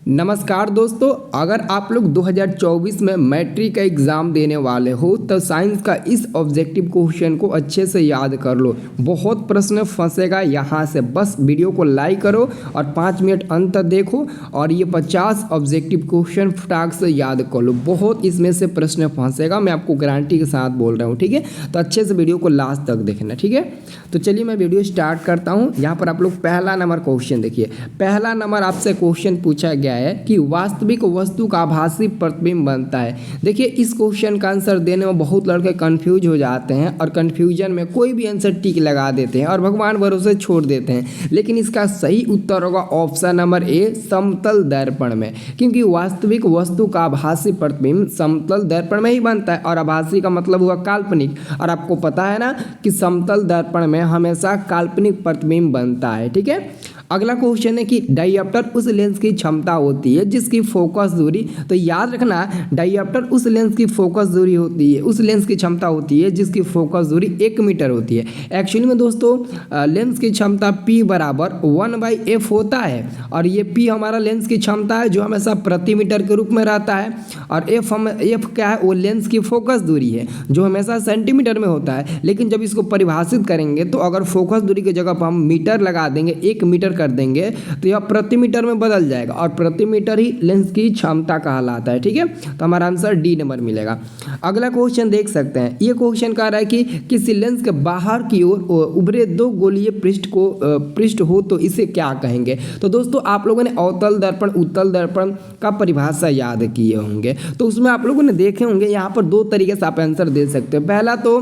नमस्कार दोस्तों, अगर आप लोग 2024 में मैट्रिक का एग्ज़ाम देने वाले हो तो साइंस का इस ऑब्जेक्टिव क्वेश्चन को अच्छे से याद कर लो। बहुत प्रश्न फंसेगा यहाँ से, बस वीडियो को लाइक करो और 5 मिनट अंत तक देखो और ये 50 ऑब्जेक्टिव क्वेश्चन फटाक से याद कर लो। बहुत इसमें से प्रश्न फंसेगा, मैं आपको गारंटी के साथ बोल रहा हूँ, ठीक है। तो अच्छे से वीडियो को लास्ट तक देखना, ठीक है। तो चलिए मैं वीडियो स्टार्ट करता हूँ। यहाँ पर आप लोग पहला नंबर क्वेश्चन देखिए। पहला नंबर आपसे क्वेश्चन पूछा गया है कि वास्तविक वस्तु का आभासी प्रतिबिंब बनता है। देखिए इस क्वेश्चन का आंसर देने में बहुत लड़के कंफ्यूज हो जाते हैं और कंफ्यूजन में कोई भी आंसर टिक लगा देते हैं और भगवान भरोसे छोड़ देते हैं, लेकिन इसका सही उत्तर होगा ऑप्शन नंबर ए, समतल दर्पण में। क्योंकि वास्तविक वस्तु का आभासी प्रतिबिंब समतल दर्पण में ही बनता है और आभासी का मतलब हुआ काल्पनिक, और आपको पता है ना कि समतल दर्पण में हमेशा काल्पनिक प्रतिबिंब बनता है, ठीक है। अगला क्वेश्चन है कि डायऑप्टर उस लेंस की क्षमता होती है जिसकी फोकस दूरी, तो याद रखना डायऑप्टर उस लेंस की फोकस दूरी होती है, उस लेंस की क्षमता होती है जिसकी फोकस दूरी 1 मीटर होती है। एक्चुअली में दोस्तों लेंस की क्षमता P बराबर 1/f होता है और ये P हमारा लेंस की क्षमता है जो हमेशा प्रति मीटर के रूप में रहता है, और F क्या है, वो लेंस की फोकस दूरी है जो हमेशा सेंटीमीटर में होता है। लेकिन जब इसको परिभाषित करेंगे तो अगर फोकस दूरी की जगह पर हम मीटर लगा देंगे, 1 मीटर कर देंगे, तो यह प्रति मीटर में बदल जाएगा और प्रति मीटर ही लेंस की क्षमता कहलाता है, ठीक है। तो हमारा आंसर डी नंबर मिलेगा। अगला क्वेश्चन देख सकते हैं। ये क्वेश्चन कह रहा है कि किसी लेंस के बाहर की ओर उभरे 2 गोलीय पृष्ठ हो तो इसे क्या कहेंगे। तो दोस्तों आप लोगों ने अवतल दर्पण उत्तल दर्पण का परिभाषा याद किए होंगे, तो उसमें आप लोगों ने देखे होंगे यहाँ पर 2 तरीके से आप आंसर दे सकते हो। पहला तो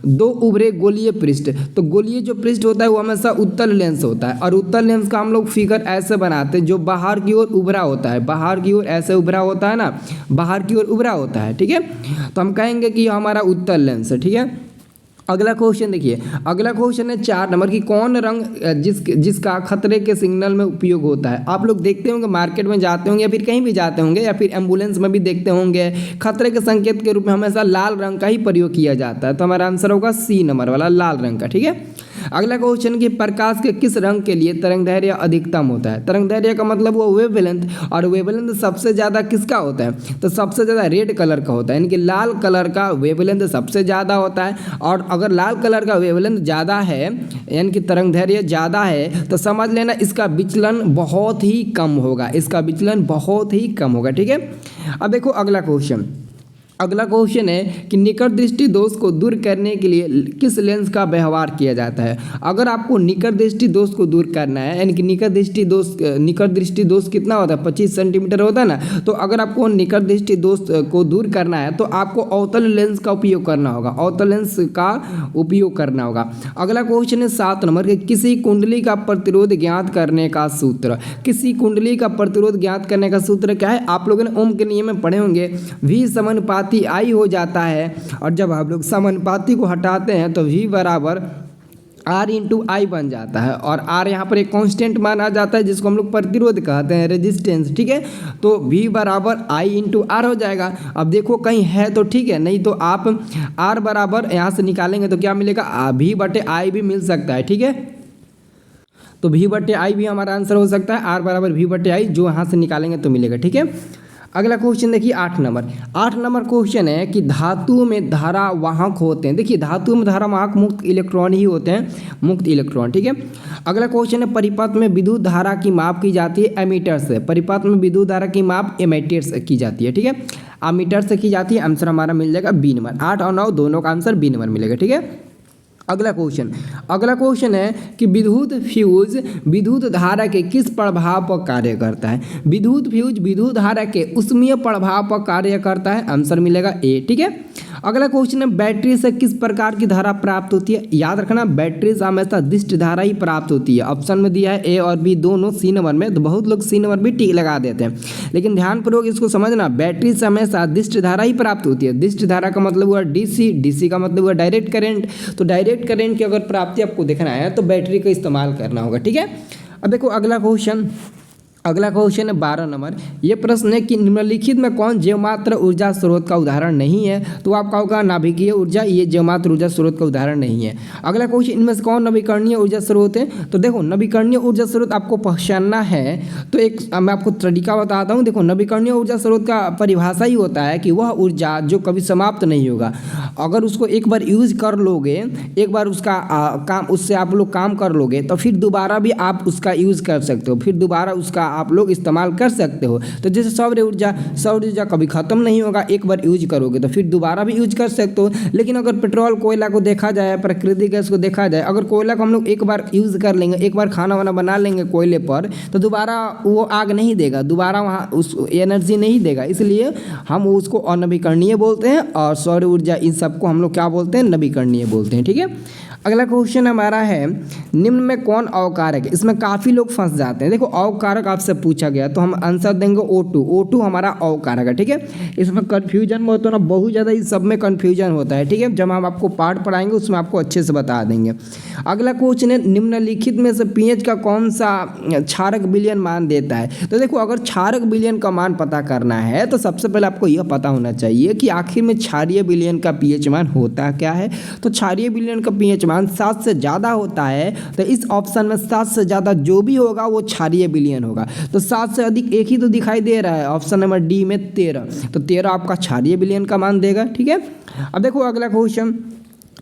2 उभरे गोलीय पृष्ठ, तो गोलीय जो पृष्ठ होता है वो हमेशा उत्तल लेंस होता है और उत्तल लेंस का हम लोग फिगर ऐसे बनाते हैं जो बाहर की ओर उभरा होता है, बाहर की ओर ऐसे उभरा होता है ना, बाहर की ओर उभरा होता है, ठीक है। तो हम कहेंगे कि हमारा उत्तल लेंस है, ठीक है। अगला क्वेश्चन देखिए। अगला क्वेश्चन है 4 नंबर की कौन रंग जिसका खतरे के सिग्नल में उपयोग होता है। आप लोग देखते होंगे, मार्केट में जाते होंगे या फिर कहीं भी जाते होंगे या फिर एम्बुलेंस में भी देखते होंगे, खतरे के संकेत के रूप में हमेशा लाल रंग का ही प्रयोग किया जाता है। तो हमारा आंसर होगा सी नंबर वाला, लाल रंग का, ठीक है। अगला क्वेश्चन कि प्रकाश के किस रंग के लिए तरंगदैर्घ्य अधिकतम होता है। तरंगदैर्घ्य का मतलब वो वेवलेंथ, और वेवलेंथ सबसे ज़्यादा किसका होता है, तो सबसे ज़्यादा रेड कलर का होता है, यानी कि लाल कलर का वेवलेंथ सबसे ज़्यादा होता है। और अगर लाल कलर का वेवलेंथ ज़्यादा है यानी कि तरंगदैर्घ्य ज़्यादा है तो समझ लेना इसका विचलन बहुत ही कम होगा, इसका विचलन बहुत ही कम होगा, ठीक है। अब देखो अगला क्वेश्चन। अगला क्वेश्चन है कि निकट दृष्टि दोष को दूर करने के लिए किस लेंस का व्यवहार किया जाता है। अगर आपको निकट दृष्टि दोष को दूर करना है, यानी कि निकट दृष्टि दोष कितना होता है, 25 सेंटीमीटर होता है ना, तो अगर आपको निकट दृष्टि दोष को दूर करना है तो आपको अवतल लेंस का उपयोग करना होगा, अवतल लेंस का उपयोग करना होगा। अगला क्वेश्चन है 7 नंबर के किसी कुंडली का प्रतिरोध ज्ञात करने का सूत्र। किसी कुंडली का प्रतिरोध ज्ञात करने का सूत्र क्या है, आप लोगों ने ओम के नियम में पढ़े होंगे, V समानुपाती I हो जाता है, और जब हम लोग समानुपाती को हटाते हैं तो V बराबर R इंटू आई बन जाता है, और R यहाँ पर एक कांस्टेंट माना जाता है जिसको हम लोग प्रतिरोध कहते हैं, रेजिस्टेंस, ठीक है। तो V बराबर I इंटू आर हो जाएगा। अब देखो कहीं है तो ठीक है, नहीं तो आप R बराबर यहाँ से निकालेंगे तो क्या मिलेगा, V/I भी मिल सकता है, ठीक है। तो V/I भी हमारा आंसर हो सकता है, R बराबर V/I जो यहाँ से निकालेंगे तो मिलेगा, ठीक है। अगला क्वेश्चन देखिए 8 नंबर। 8 नंबर क्वेश्चन है कि धातु में धारा वाहक होते हैं। देखिए धातु में धारा वाहक मुक्त इलेक्ट्रॉन ही होते हैं, मुक्त इलेक्ट्रॉन, ठीक है। अगला क्वेश्चन है परिपथ में विद्युत धारा की माप की जाती है एमीटर से। परिपथ में विद्युत धारा की माप एमीटर से की जाती है, ठीक है, एमीटर से की जाती है। आंसर हमारा मिल जाएगा बी नंबर। 8 और 9 दोनों का आंसर बी नंबर मिलेगा, ठीक है। अगला क्वेश्चन है कि विद्युत फ्यूज विद्युत धारा के किस प्रभाव पर कार्य करता है। विद्युत फ्यूज विद्युत धारा के उष्मीय प्रभाव पर कार्य करता है, आंसर मिलेगा ए, ठीक है। अगला क्वेश्चन है बैटरी से किस प्रकार की धारा प्राप्त होती है। याद रखना बैटरी से हमेशा दिष्ट धारा ही प्राप्त होती है। ऑप्शन में दिया है ए और बी दोनों सी नंबर में, तो बहुत लोग सी नंबर भी टिक लगा देते हैं, लेकिन ध्यानपूर्वक इसको समझना, बैटरी से हमेशा दिष्ट धारा ही प्राप्त होती है। दिष्ट धारा का मतलब हुआ डीसी का मतलब हुआ डायरेक्ट करंट, तो डायरेक्ट करंट की अगर प्राप्ति आपको देखना है तो बैटरी का इस्तेमाल करना होगा, ठीक है। अब देखो अगला क्वेश्चन अगला क्वेश्चन है 12 नंबर। ये प्रश्न है कि निम्नलिखित में कौन जैवमात्र ऊर्जा स्रोत का उदाहरण नहीं है? तो आपका होगा नाभिकीय ऊर्जा, ये जैवमात्र ऊर्जा स्रोत का उदाहरण नहीं है। अगला क्वेश्चन, इनमें से कौन नवीकरणीय ऊर्जा स्रोत है? तो देखो नवीकरणीय ऊर्जा स्रोत आपको पहचानना है तो एक मैं आपको तरीका बताता हूँ। देखो नवीकरणीय ऊर्जा स्रोत का परिभाषा ही होता है कि वह ऊर्जा जो कभी समाप्त नहीं होगा। अगर उसको एक बार यूज कर लोगे, एक बार उसका काम उससे आप लोग काम कर लोगे तो फिर दोबारा भी आप उसका यूज़ कर सकते हो, फिर दोबारा उसका आप लोग इस्तेमाल कर सकते हो। तो जैसे सौर ऊर्जा कभी ख़त्म नहीं होगा, एक बार यूज करोगे तो फिर दोबारा भी यूज कर सकते हो। लेकिन अगर पेट्रोल कोयला को देखा जाए, प्राकृतिक गैस को देखा जाए, अगर कोयला को हम लोग एक बार यूज़ कर लेंगे, एक बार खाना वाना बना लेंगे कोयले पर, तो दोबारा वो आग नहीं देगा, दोबारा वहाँ उस एनर्जी नहीं देगा। इसलिए हम उसको अनवीकरणीय बोलते हैं और सौर ऊर्जा इन सबको हम लोग क्या बोलते हैं? नवीकरणीय बोलते हैं। ठीक है। अगला क्वेश्चन हमारा है निम्न में कौन अवकारक है? इसमें काफ़ी लोग फंस जाते हैं। देखो अवकारक आपसे पूछा गया तो हम आंसर देंगे O2। O2 हमारा अवकारक है। ठीक है। इसमें कन्फ्यूजन बहुत होना, बहुत ज़्यादा इस सब में कन्फ्यूजन होता है। ठीक है। जब हम आपको पार्ट पढ़ाएंगे उसमें आपको अच्छे से बता देंगे। अगला क्वेश्चन है निम्नलिखित में से पीएच का कौन सा क्षारक विलयन मान देता है? तो देखो अगर क्षारक विलयन का मान पता करना है तो सबसे पहले आपको यह पता होना चाहिए कि आखिर में क्षारीय विलयन का पीएच मान होता क्या है। तो क्षारीय विलयन का पीएच 7 से ज़्यादा होता है तो इस ऑप्शन में 7 से ज़्यादा जो भी होगा वो क्षारीय विलयन होगा। तो 7 से अधिक एक ही तो दिखाई दे रहा है, ऑप्शन नंबर डी में 13। तो 13 आपका क्षारीय विलयन का मान देगा। ठीक है। अब देखो अगला क्वेश्चन,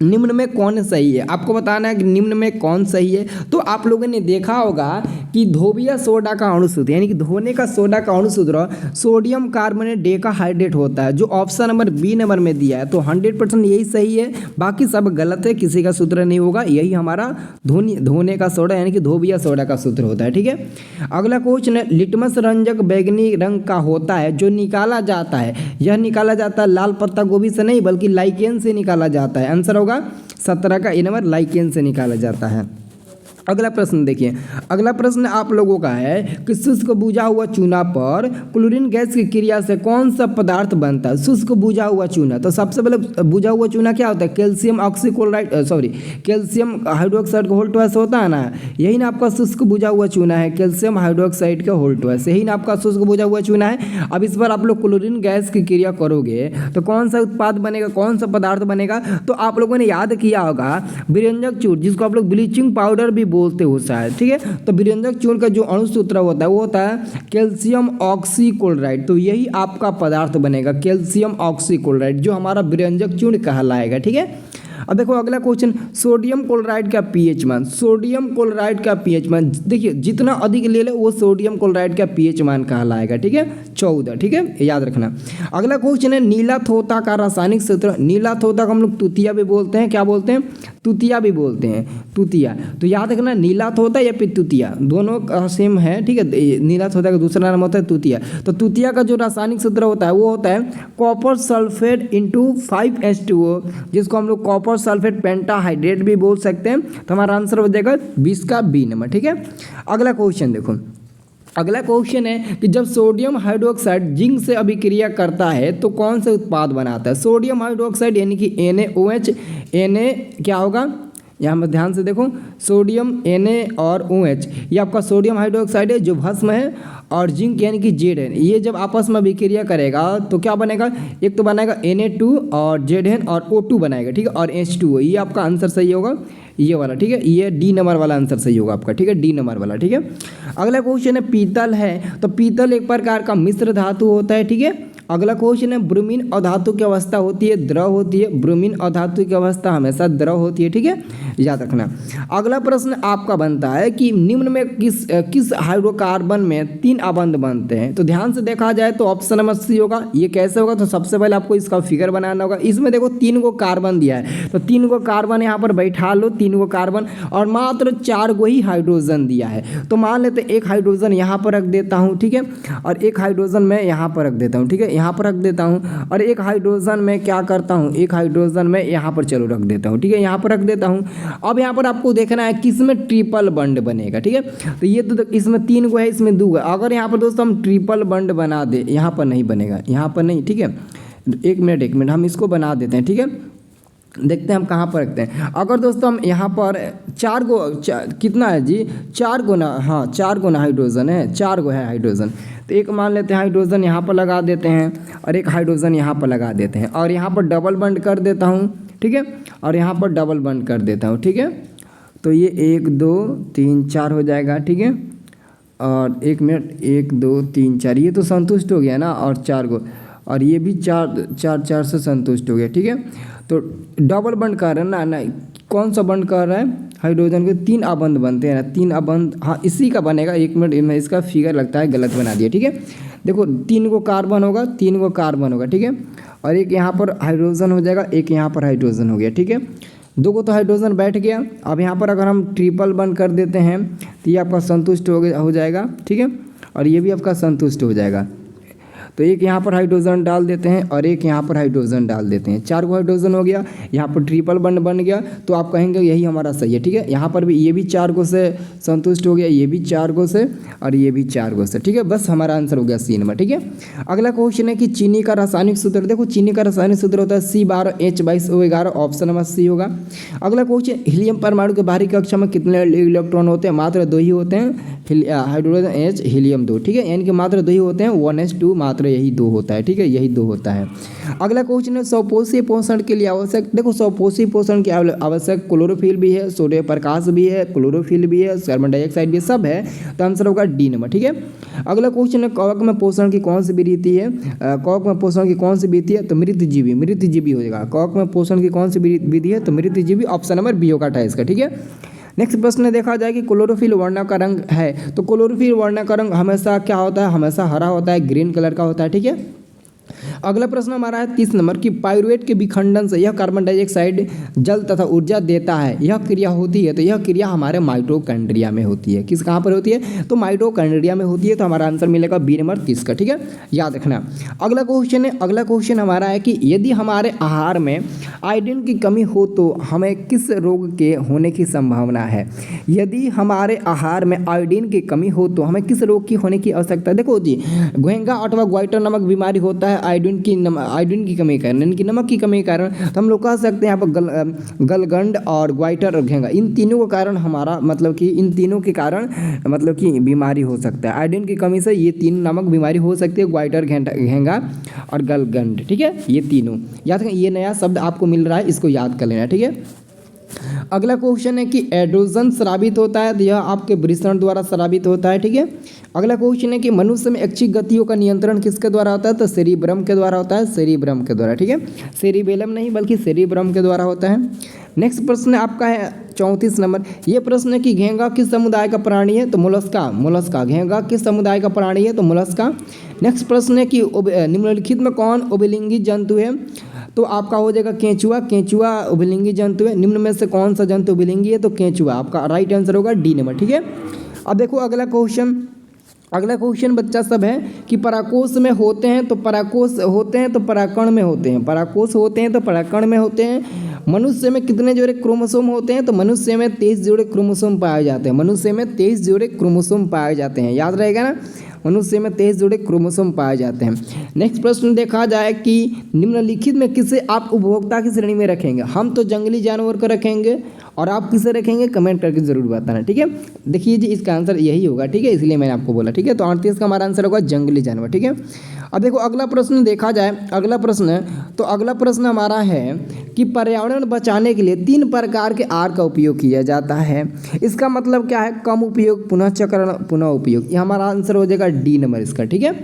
निम्न में कौन सही है? आपको बताना है कि निम्न में कौन सही है। तो आप लोगों ने देखा होगा कि धोबिया सोडा का अणुसूत्र यानी कि धोने का सोडा का अणुसूत्र सोडियम कार्बोनेट डेकाहाइड्रेट होता है, जो ऑप्शन नंबर बी नंबर में दिया है। तो 100% यही सही है, बाकी सब गलत है, किसी का सूत्र नहीं होगा। यही हमारा धोने का सोडा यानी कि धोबिया सोडा का सूत्र होता है। ठीक है। अगला क्वेश्चन है लिटमस रंजक बैगनी रंग का होता है जो निकाला जाता है, यह निकाला जाता है लाल पत्ता गोभी से नहीं बल्कि लाइकेन से निकाला जाता है। आंसर होगा 17 का ए नंबर, लाइकेन से निकाला जाता है। अगला प्रश्न देखिए, अगला प्रश्न आप लोगों का है कि शुष्क बुझा हुआ चूना पर क्लोरीन गैस की क्रिया से कौन सा पदार्थ बनता है? शुष्क बुझा हुआ चूना, तो सबसे पहले बुझा हुआ चूना क्या होता है? कैल्शियम ऑक्सीक्लोराइड कैल्शियम हाइड्रोक्साइड का होल्टोएस होता है ना, यही ना आपका शुष्क बुझा हुआ चूना है, कैल्शियम हाइड्रोक्साइड का होल्टोएस, यही ना आपका शुष्क बुझा हुआ चूना है। अब इस पर आप लोग क्लोरीन गैस की क्रिया करोगे तो कौन सा उत्पाद बनेगा, कौन सा पदार्थ बनेगा? तो आप लोगों ने याद किया होगा विरंजक चूर्ण, जिसको आप लोग ब्लीचिंग पाउडर भी बोलते हो शायद। ठीक है। तो विरंजक चूर्ण का जो अणुसूत्र होता है वो होता है कैल्शियम ऑक्सीक्लोराइड। तो यही आपका पदार्थ बनेगा कैल्शियम ऑक्सीक्लोराइड, जो हमारा विरंजक चूर्ण कहलाएगा। ठीक है। अब देखो अगला क्वेश्चन, सोडियम क्लोराइड का पीएच मान। सोडियम क्लोराइड का पीएच मान देखिए जितना अधिक ले ले वो सोडियम क्लोराइड का पीएच मान कहलाएगा। ठीक है। 14। ठीक है, याद रखना। अगला क्वेश्चन है नीला थोथा का रासायनिक सूत्र। नीला थोथा को हम लोग तुतिया भी बोलते हैं, क्या बोलते हैं? तुतिया भी बोलते हैं, तुतिया। तो याद रखना नीला थोथा या फिर तुतिया दोनों सेम है। ठीक है। नीला थोथा का दूसरा नाम होता है तुतिया। तो तुतिया का जो रासायनिक सूत्र होता है वो होता है कॉपर सल्फेट इंटू 5H2O, जिसको हम लोग कॉपर सल्फेट पेंटाहाइड्रेट भी बोल सकते हैं। तो हमारा आंसर हो जाएगा 20 का बी नंबर। ठीक है। अगला क्वेश्चन देखो, अगला क्वेश्चन है कि जब सोडियम हाइड्रोक्साइड जिंक से अभिक्रिया करता है तो कौन सा उत्पाद बनाता है? सोडियम हाइड्रोक्साइड यानी कि NaOH, Na क्या होगा यहाँ पर ध्यान से देखो, सोडियम Na और OH, ये आपका सोडियम हाइड्रोक्साइड है जो भस्म है, और जिंक यानी कि Zn, ये जब आपस में अभिक्रिया करेगा तो क्या बनेगा? एक तो बनेगा Na2 और Zn और O2 बनाएगा। ठीक है। और H2O, ये आपका आंसर सही होगा, ये वाला। ठीक है। ये डी नंबर वाला आंसर सही होगा आपका। ठीक है, डी नंबर वाला। ठीक है। अगला क्वेश्चन है पीतल है, तो पीतल एक प्रकार का मिश्र धातु होता है। ठीक है। अगला क्वेश्चन है ब्रोमीन अधातु की अवस्था होती है द्रव होती है, ब्रोमीन अधातु की अवस्था हमेशा द्रव होती है। ठीक है, याद रखना। अगला प्रश्न आपका बनता है कि निम्न में किस हाइड्रोकार्बन में 3 अबंध बनते हैं? तो ध्यान से देखा जाए तो ऑप्शन नंबर सी होगा। ये कैसे होगा? तो सबसे पहले आपको इसका फिगर बनाना होगा। इसमें देखो 3 गो कार्बन दिया है, तो 3 गो कार्बन यहाँ पर बैठा लो, 3 गो कार्बन, और मात्र 4 गो ही हाइड्रोजन दिया है। तो मान लेते एक हाइड्रोजन यहाँ पर रख देता हूँ। ठीक है। और एक हाइड्रोजन मैं यहाँ पर रख देता हूँ। ठीक है, यहाँ पर रख देता हूँ। और एक हाइड्रोजन मैं क्या करता हूँ, एक हाइड्रोजन मैं यहाँ पर चलो रख देता हूँ। ठीक है, यहाँ पर रख देता हूँ। अब यहाँ पर आपको देखना है किसमें ट्रिपल बंड बनेगा। ठीक है, तो ये तो इसमें 3 गो है, इसमें 2 गो। अगर यहाँ पर दोस्तों हम ट्रिपल बंड बना दे, यहाँ पर नहीं बनेगा, यहाँ पर नहीं। ठीक है, एक मिनट हम इसको बना देते हैं। ठीक है, देखते हैं हम कहाँ पर रखते हैं। अगर दोस्तों हम यहाँ पर कितना है जी, 4 गुना, हाँ 4 गुना हाइड्रोजन है, 4 गो है हाइड्रोजन, तो एक मान लेते हैं हाइड्रोजन यहाँ पर लगा देते हैं और एक हाइड्रोजन यहाँ पर लगा देते हैं और यहाँ पर डबल बंड कर देता हूँ, ठीक है, और यहाँ पर डबल बंड कर देता हूँ, ठीक है। तो ये 1 2 3 4 हो जाएगा, ठीक है। और 1 मिनट, 1 2 3 4, ये तो संतुष्ट हो गया ना, और 4 गो, और ये भी 4 से संतुष्ट हो गया, ठीक है। तो डबल बंड कर रहे हैं ना, कौन सा बंड कर रहा है, हाइड्रोजन के 3 अबंध बनते हैं ना, 3 अबंध, हाँ इसी का बनेगा। 1 मिनट, मैं इसका फिगर लगता है गलत बना दिया, ठीक है। देखो 3 गो कार्बन होगा, 3 गो कार्बन होगा, ठीक है, और एक यहाँ पर हाइड्रोजन हो जाएगा, एक यहाँ पर हाइड्रोजन हो गया, ठीक है। 2 को तो हाइड्रोजन बैठ गया। अब यहाँ पर अगर हम ट्रिपल बंड कर देते हैं तो ये आपका संतुष्ट हो जाएगा, ठीक है, और ये भी आपका संतुष्ट हो जाएगा। तो एक यहाँ पर हाइड्रोजन डाल देते हैं और एक यहाँ पर हाइड्रोजन डाल देते हैं, 4 गो हाइड्रोजन हो गया, यहाँ पर ट्रिपल बंड बन गया। तो आप कहेंगे यही हमारा सही है, ठीक है। यहाँ पर भी ये भी 4 गो से संतुष्ट हो गया, ये भी 4 गो से और ये भी 4 गो से, ठीक है। बस हमारा आंसर हो गया सी नंबर, ठीक है। अगला क्वेश्चन है कि चीनी का रासायनिक सूत्र, देखो चीनी का रासायनिक सूत्र होता है C12H22O11, ऑप्शन नंबर सी होगा। अगला क्वेश्चन, हीलियम परमाणु के बाहरी कक्षा में कितने इलेक्ट्रॉन होते हैं, मात्र 2 ही होते हैं, हाइड्रोजन H हीलियम 2, ठीक है, यानी कि मात्र 2 ही होते हैं, 1s2 मात्र यही 2 होता है, ठीक है, यही 2 होता है। अगला क्वेश्चन है स्वपोषी पोषण के लिए आवश्यक, देखो स्वपोषी पोषण के आवश्यक क्लोरोफिल भी है, सूर्य प्रकाश भी है, क्लोरोफिल भी है, कार्बन डाइऑक्साइड भी, सब है, तो आंसर होगा डी नंबर, ठीक है। अगला क्वेश्चन है कवक में पोषण की कौन सी विधि है, कवक में पोषण की कौन सी विधि है, तो मृतजीवी हो जाएगा। कवक में पोषण की कौन सी विधि है, तो मृतजीवी, ऑप्शन नंबर बी होगा 28 का, ठीक है। नेक्स्ट प्रश्न देखा जाए कि क्लोरोफिल वर्ण का रंग है, तो क्लोरोफिल वर्ण का रंग हमेशा क्या होता है, हमेशा हरा होता है, ग्रीन कलर का होता है, ठीक है। अगला प्रश्न हमारा है 30 नंबर की पाइरुवेट के विखंडन से यह कार्बन डाइऑक्साइड जल तथा ऊर्जा देता है, यह क्रिया होती है, तो यह क्रिया हमारे माइटोकॉन्ड्रिया में होती है। किस कहाँ पर होती है, तो माइटोकॉन्ड्रिया में होती है, तो हमारा आंसर मिलेगा बी नंबर 30 का, ठीक है, याद रखना। अगला क्वेश्चन हमारा है कि यदि हमारे आहार में आयोडीन की कमी हो तो हमें किस रोग के होने की संभावना है, यदि हमारे आहार में आयोडीन की कमी हो तो हमें किस रोग की होने की आवश्यकता है। देखो जी, घोंघा अथवा ग्वाइटर नामक बीमारी होता है आयोडीन की कमी के कारण, यानी कि नमक की कमी के कारण, तो हम लोग कह सकते हैं यहाँ पर गलगंड और ग्वाइटर और घेंगा, इन तीनों के कारण हमारा मतलब कि इन तीनों के कारण मतलब कि बीमारी हो सकता है। आयोडीन की कमी से ये 3 नामक बीमारी हो सकती है, ग्वाइटर, घेंगा और गलगंड, ठीक है, ये तीनों याद रखें। ये नया शब्द आपको मिल रहा है, इसको याद कर लेना, ठीक है। अगला क्वेश्चन है कि एड्रोजन स्रावित होता है, तो यह आपके वृषण द्वारा स्रावित होता है, ठीक है। अगला क्वेश्चन है कि मनुष्य में ऐच्छिक गतियों का नियंत्रण किसके द्वारा होता है, तो सेरिब्रम के द्वारा होता है, सेरिब्रम के द्वारा, ठीक है, सेरिबेलम नहीं बल्कि सेरिब्रम के द्वारा होता है। नेक्स्ट प्रश्न आपका है 34 नंबर, ये प्रश्न है कि घेंगा किस समुदाय का प्राणी है, तो मोलस्का, घेंगा किस समुदाय का प्राणी है, तो मोलस्का। नेक्स्ट प्रश्न है कि निम्नलिखित में कौन उभयलिंगी जंतु है, तो आपका हो जाएगा केंचुआ उभयलिंगी जंतु है। निम्न में से कौन सा जंतु उभयलिंगी है, तो केंचुआ, आपका राइट आंसर होगा डी नंबर, ठीक है। अब देखो अगला क्वेश्चन बच्चा सब है कि पराकोष में होते हैं तो पराकोष होते हैं तो पराकण में होते हैं, पराकोष होते हैं तो पराकण में होते हैं। मनुष्य में कितने जोड़े क्रोमोसोम होते हैं, तो मनुष्य में 23 जोड़े क्रोमोसोम पाए जाते हैं, मनुष्य में 23 जोड़े क्रोमोसोम पाए जाते हैं, याद रहेगा ना, मनुष्य में 23 जोड़े क्रोमोसोम पाए जाते हैं। नेक्स्ट प्रश्न देखा जाए कि निम्नलिखित में किसे आप उपभोक्ता की श्रेणी में रखेंगे, हम तो जंगली जानवर को रखेंगे और आप किसे रखेंगे, कमेंट करके जरूर बताना, ठीक है। देखिए जी, इसका आंसर यही होगा, ठीक है, इसलिए मैंने आपको बोला, ठीक है। तो 38 का हमारा आंसर होगा जंगली जानवर, ठीक है। अब देखो अगला प्रश्न देखा जाए, अगला प्रश्न हमारा है कि पर्यावरण बचाने के लिए 3 प्रकार के आर का उपयोग किया जाता है, इसका मतलब क्या है, कम उपयोग, पुनःचक्रण, पुनः उपयोग, ये हमारा आंसर हो जाएगा डी नंबर इसका, ठीक है।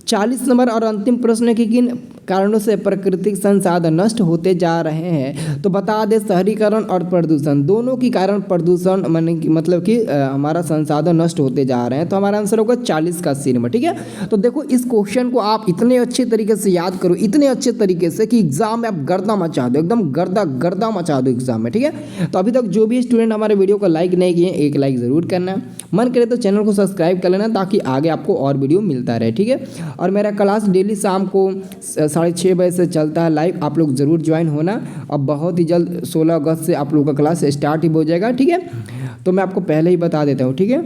40 नंबर और अंतिम प्रश्न है कि किन कारणों से प्राकृतिक संसाधन नष्ट होते जा रहे हैं, तो बता दे शहरीकरण और प्रदूषण, दोनों के कारण प्रदूषण मतलब कि हमारा संसाधन नष्ट होते जा रहे हैं, तो हमारा आंसर होगा 40 का सी नंबर, ठीक है। तो देखो इस क्वेश्चन को आप इतने अच्छे तरीके से याद करो, इतने अच्छे तरीके से कि एग्जाम में आप गर्दा मचा दो, एकदम गर्दा मचा दो एग्जाम में, ठीक है। तो अभी तक जो भी स्टूडेंट हमारे वीडियो को लाइक नहीं किए, एक लाइक ज़रूर करना, मन करे तो चैनल को सब्सक्राइब कर लेना ताकि आगे आपको और वीडियो मिलता रहे, ठीक है। और मेरा क्लास डेली शाम को 6:30 बजे से चलता है लाइव, आप लोग ज़रूर ज्वाइन होना। अब बहुत ही जल्द 16 अगस्त से आप लोग का क्लास स्टार्ट ही हो जाएगा, ठीक है। तो मैं आपको पहले ही बता देता हूँ, ठीक है।